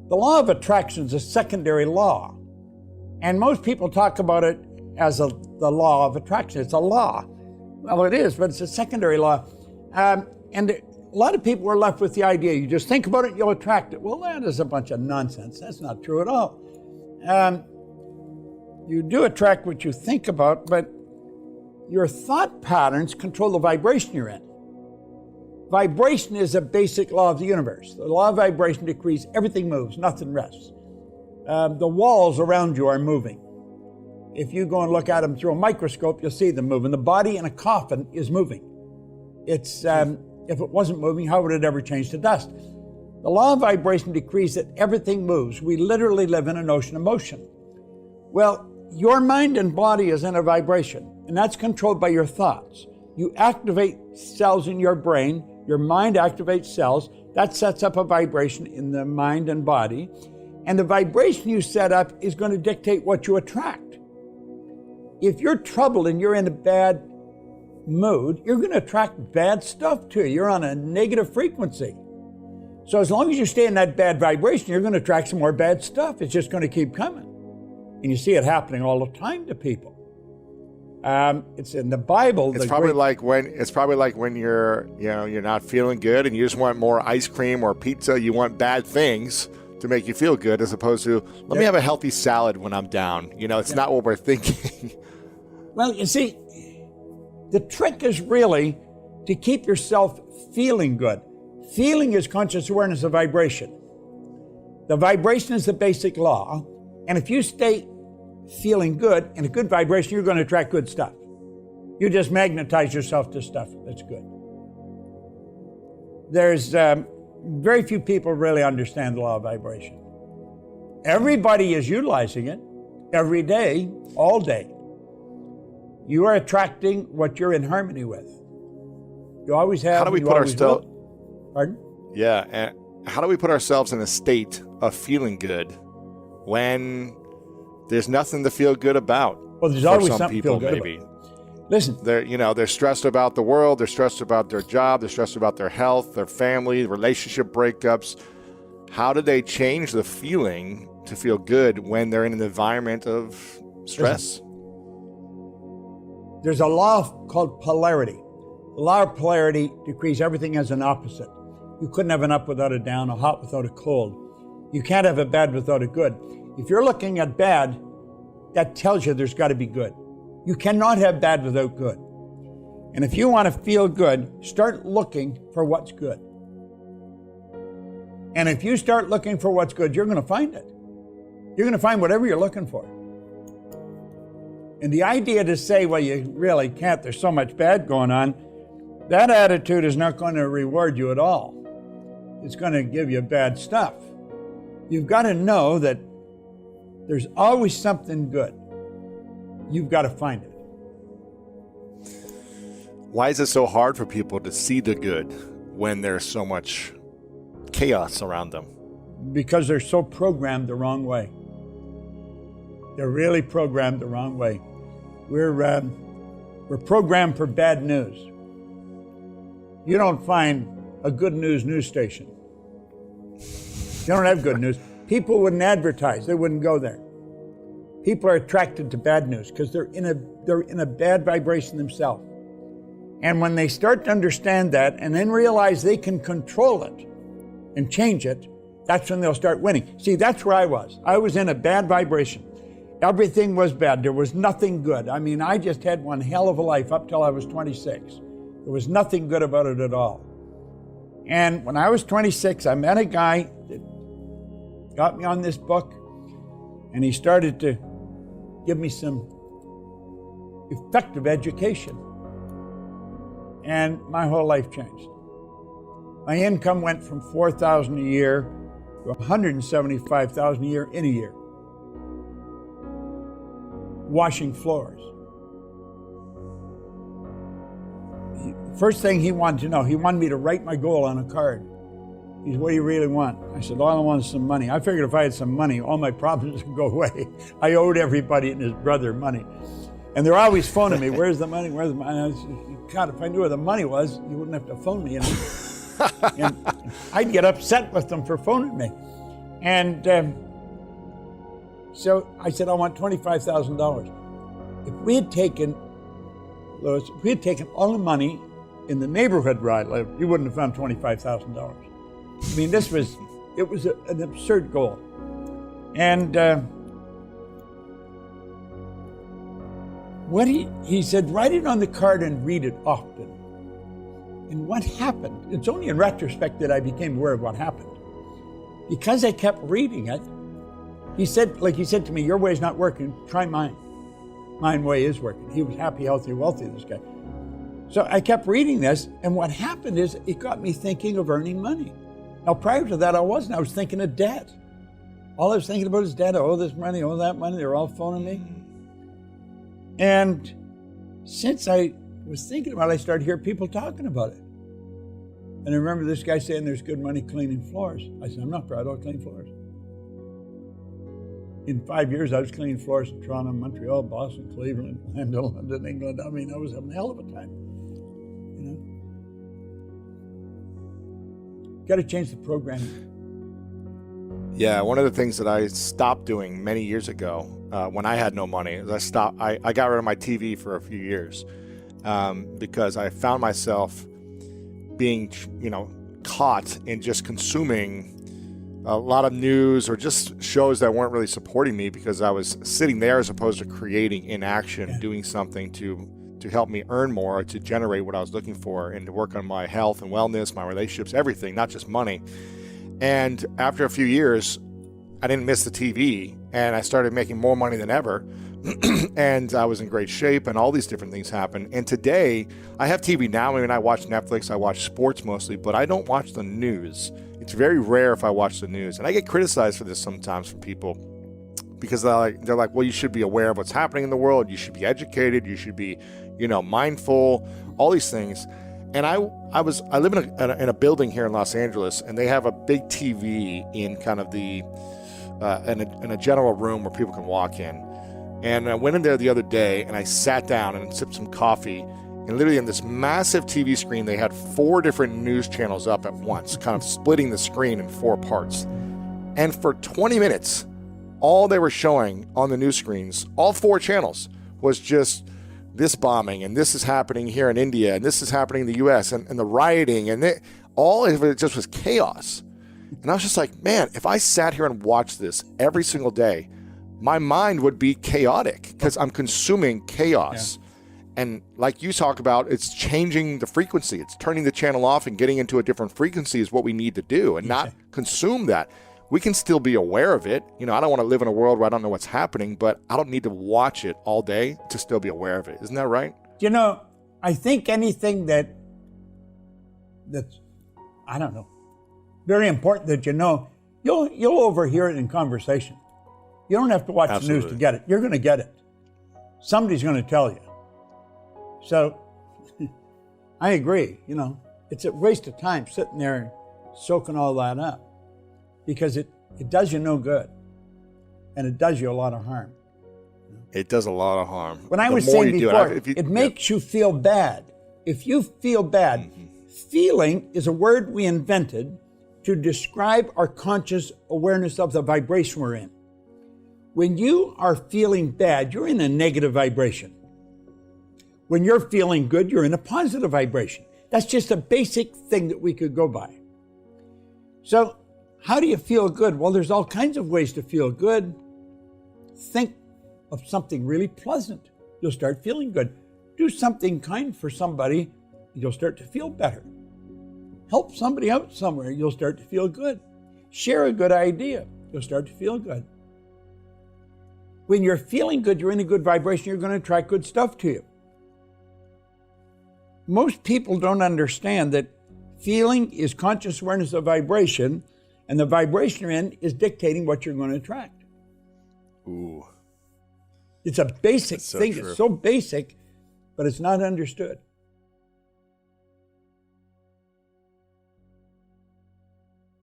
The law of attraction is a secondary law. And most people talk about it as the law of attraction. It's a law. Well, it is, but it's a secondary law. And a lot of people are left with the idea, you just think about it, you'll attract it. Well, that is a bunch of nonsense. That's not true at all. You do attract what you think about, but your thought patterns control the vibration you're in. Vibration is a basic law of the universe. The law of vibration decrees everything moves, nothing rests. The walls around you are moving. If you go and look at them through a microscope, you'll see them moving. The body in a coffin is moving. It's if it wasn't moving, how would it ever change to dust? The law of vibration decrees that everything moves. We literally live in an ocean of motion. Well, your mind and body is in a vibration, and that's controlled by your thoughts. You activate cells in your brain, your mind activates cells, that sets up a vibration in the mind and body, and the vibration you set up is going to dictate what you attract. If you're troubled and you're in a bad mood, you're going to attract bad stuff to you. You're on a negative frequency. So as long as you stay in that bad vibration, you're going to attract some more bad stuff. It's just going to keep coming. And you see it happening all the time to people. It's in the Bible. It's probably like when you're not feeling good and you just want more ice cream or pizza. You want bad things to make you feel good, as opposed to let me have a healthy salad when I'm down. It's not what we're thinking. Well, you see, the trick is really to keep yourself feeling good. Feeling is conscious awareness of vibration. The vibration is the basic law. And if you stay feeling good in a good vibration, you're going to attract good stuff. You just magnetize yourself to stuff that's good. There's very few people really understand the law of vibration. Everybody is utilizing it every day, all day. You are attracting what you're in harmony with. You always have. How do we put ourselves? Pardon? Yeah, and how do we put ourselves in a state of feeling good when there's nothing to feel good about? Well, there's always something to feel good about. Listen, they're stressed about the world, they're stressed about their job, they're stressed about their health, their family, relationship breakups. How do they change the feeling to feel good when they're in an environment of stress? There's a law called polarity. The law of polarity decrees everything as an opposite. You couldn't have an up without a down, a hot without a cold. You can't have a bad without a good. If you're looking at bad, that tells you there's got to be good. You cannot have bad without good. And if you want to feel good, start looking for what's good. And if you start looking for what's good, you're going to find it. You're going to find whatever you're looking for. And the idea to say, well, you really can't, there's so much bad going on, that attitude is not going to reward you at all. It's going to give you bad stuff. You've got to know that there's always something good. You've got to find it. Why is it so hard for people to see the good when there's so much chaos around them? Because they're so programmed the wrong way. They're really programmed the wrong way. We're programmed for bad news. You don't find a good news station. You don't have good news. People wouldn't advertise. They wouldn't go there. People are attracted to bad news because they're in a bad vibration themselves. And when they start to understand that and then realize they can control it and change it, that's when they'll start winning. See, that's where I was. I was in a bad vibration. Everything was bad. There was nothing good. I mean, I just had one hell of a life up till I was 26. There was nothing good about it at all. And when I was 26, I met a guy that got me on this book, and he started to give me some effective education. And my whole life changed. My income went from $4,000 a year to $175,000 a year in a year. Washing floors. First thing he wanted to know, he wanted me to write my goal on a card. He said, what do you really want? I said, all I want is some money. I figured if I had some money, all my problems would go away. I owed everybody and his brother money. And they're always phoning me, where's the money, where's the money? And I said, God, if I knew where the money was, you wouldn't have to phone me. And I'd get upset with them for phoning me. And so I said, I want $25,000. If we had taken, Louis, if we had taken all the money in the neighborhood where I lived, you wouldn't have found $25,000. I mean, it was an absurd goal. And what he said, write it on the card and read it often. And what happened, it's only in retrospect that I became aware of what happened. Because I kept reading it, he said to me, your way is not working, try mine. Mine way is working. He was happy, healthy, wealthy, this guy. So I kept reading this, and what happened is it got me thinking of earning money. Now, prior to that, I wasn't. I was thinking of debt. All I was thinking about is debt. I owe this money, I owe that money. They were all phoning me. And since I was thinking about it, I started hearing people talking about it. And I remember this guy saying there's good money cleaning floors. I said, I'm not proud, I'll clean floors. In 5 years, I was cleaning floors in Toronto, Montreal, Boston, Cleveland, London, England. I mean, I was having a hell of a time. You know? Got to change the programming. Yeah, one of the things that I stopped doing many years ago when I had no money is I got rid of my TV for a few years because I found myself being, caught in just consuming a lot of news or just shows that weren't really supporting me because I was sitting there as opposed to creating in action, doing something to help me earn more, to generate what I was looking for and to work on my health and wellness, my relationships, everything, not just money. And after a few years, I didn't miss the TV and I started making more money than ever. And I was in great shape and all these different things happened. And today I have TV now. I mean, I watch Netflix, I watch sports mostly, but I don't watch the news. It's very rare if I watch the news. And I get criticized for this sometimes from people because they're like, well, you should be aware of what's happening in the world. You should be educated. You should be, mindful, all these things. And I live in a building here in Los Angeles, and they have a big TV in kind of the in a general room where people can walk in. And I went in there the other day, and I sat down and sipped some coffee. And literally on this massive TV screen, they had 4 different news channels up at once, kind of splitting the screen in 4 parts. And for 20 minutes, all they were showing on the news screens, all 4 channels, was just this bombing, and this is happening here in India, and this is happening in the U.S., and the rioting, and all of it just was chaos. And I was just like, man, if I sat here and watched this every single day, my mind would be chaotic because I'm consuming chaos. Yeah. And like you talk about, it's changing the frequency. It's turning the channel off and getting into a different frequency is what we need to do and not consume that. We can still be aware of it. I don't want to live in a world where I don't know what's happening, but I don't need to watch it all day to still be aware of it. Isn't that right? I think anything that's, I don't know, very important that you'll overhear it in conversation. You don't have to watch the news to get it. You're going to get it. Somebody's going to tell you. So I agree, it's a waste of time sitting there and soaking all that up because it does you no good and it does you a lot of harm. It does a lot of harm. When I was saying before, it makes you feel bad. If you feel bad, feeling is a word we invented to describe our conscious awareness of the vibration we're in. When you are feeling bad, you're in a negative vibration. When you're feeling good, you're in a positive vibration. That's just a basic thing that we could go by. So how do you feel good? Well, there's all kinds of ways to feel good. Think of something really pleasant. You'll start feeling good. Do something kind for somebody, you'll start to feel better. Help somebody out somewhere, you'll start to feel good. Share a good idea, you'll start to feel good. When you're feeling good, you're in a good vibration, you're going to attract good stuff to you. Most people don't understand that feeling is conscious awareness of vibration, and the vibration you're in is dictating what you're going to attract. Ooh. It's a basic thing. True. It's so basic, but it's not understood.